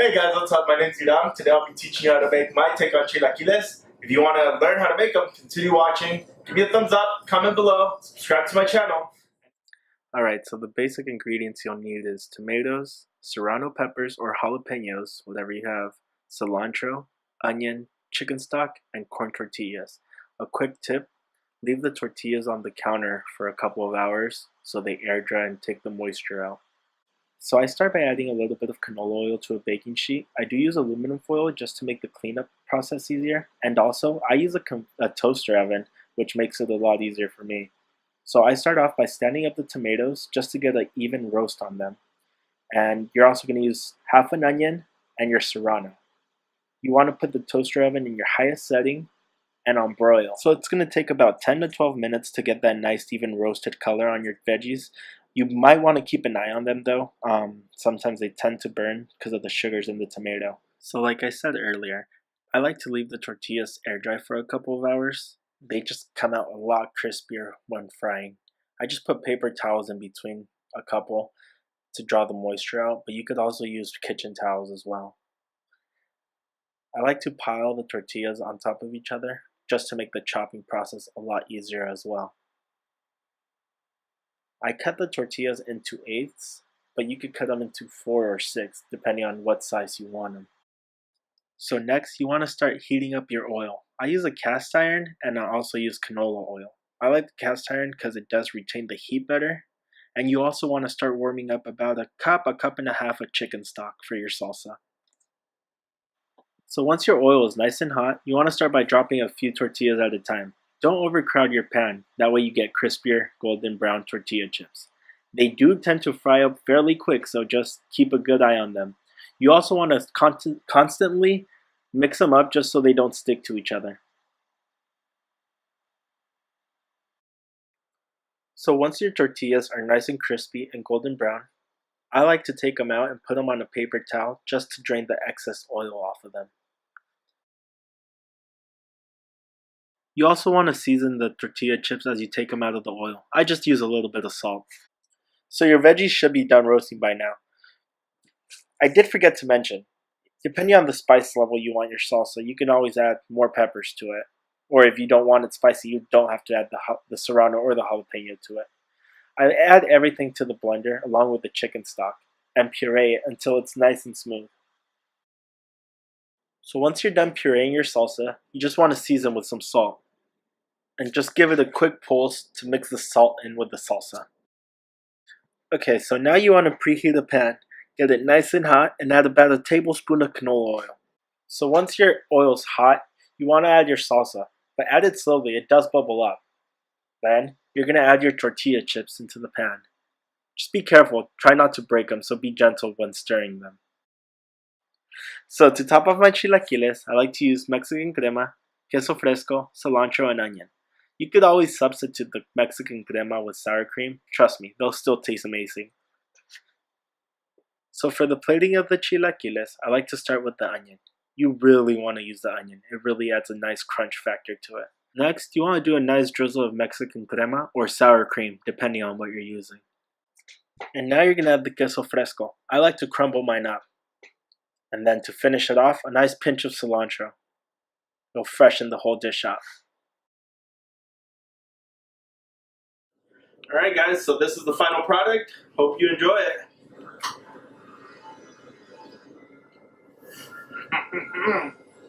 Hey guys, what's up? My name's Hiram. Today I'll be teaching you how to make my take on chilaquiles. If you want to learn how to make them, continue watching. Give me a thumbs up, comment below, subscribe to my channel. Alright, so the basic ingredients you'll need is tomatoes, Serrano peppers or jalapeños, whatever you have, cilantro, onion, chicken stock, and corn tortillas. A quick tip, leave the tortillas on the counter for a couple of hours so they air dry and take the moisture out. So I start by adding a little bit of canola oil to a baking sheet. I do use aluminum foil just to make the cleanup process easier, and also I use a toaster oven, which makes it a lot easier for me. So I start off by standing up the tomatoes just to get an even roast on them. And you're also going to use half an onion and your serrano. You want to put the toaster oven in your highest setting and on broil. So it's going to take about 10 to 12 minutes to get that nice even roasted color on your veggies. You might want to keep an eye on them though. Sometimes they tend to burn because of the sugars in the tomato. So like I said earlier, I like to leave the tortillas air dry for a couple of hours. They just come out a lot crispier when frying. I just put paper towels in between a couple to draw the moisture out, but you could also use kitchen towels as well. I like to pile the tortillas on top of each other just to make the chopping process a lot easier as well. I cut the tortillas into eighths, but you could cut them into 4 or 6 depending on what size you want them. So next, you want to start heating up your oil. I use a cast iron and I also use canola oil. I like the cast iron because it does retain the heat better. And you also want to start warming up about a cup and a half of chicken stock for your salsa. So once your oil is nice and hot, you want to start by dropping a few tortillas at a time. Don't overcrowd your pan, that way you get crispier golden brown tortilla chips. They do tend to fry up fairly quick, so just keep a good eye on them. You also want to constantly mix them up just so they don't stick to each other. So once your tortillas are nice and crispy and golden brown, I like to take them out and put them on a paper towel just to drain the excess oil off of them. You also want to season the tortilla chips as you take them out of the oil. I just use a little bit of salt. So your veggies should be done roasting by now. I did forget to mention, depending on the spice level you want your salsa, you can always add more peppers to it. Or if you don't want it spicy, you don't have to add the serrano or the jalapeno to it. I add everything to the blender along with the chicken stock and puree it until it's nice and smooth. So once you're done pureeing your salsa, you just want to season with some salt. And just give it a quick pulse to mix the salt in with the salsa. Okay, so now you want to preheat a pan. Get it nice and hot and add about a tablespoon of canola oil. So once your oil's hot, you want to add your salsa, but add it slowly, it does bubble up. Then, you're going to add your tortilla chips into the pan. Just be careful, try not to break them, so be gentle when stirring them. So to top off my chilaquiles, I like to use Mexican crema, queso fresco, cilantro, and onion. You could always substitute the Mexican crema with sour cream. Trust me, they'll still taste amazing. So for the plating of the chilaquiles, I like to start with the onion. You really want to use the onion. It really adds a nice crunch factor to it. Next, you want to do a nice drizzle of Mexican crema or sour cream, depending on what you're using. And now you're going to add the queso fresco. I like to crumble mine up. And then to finish it off, a nice pinch of cilantro. It'll freshen the whole dish up. Alright guys, so this is the final product. Hope you enjoy it.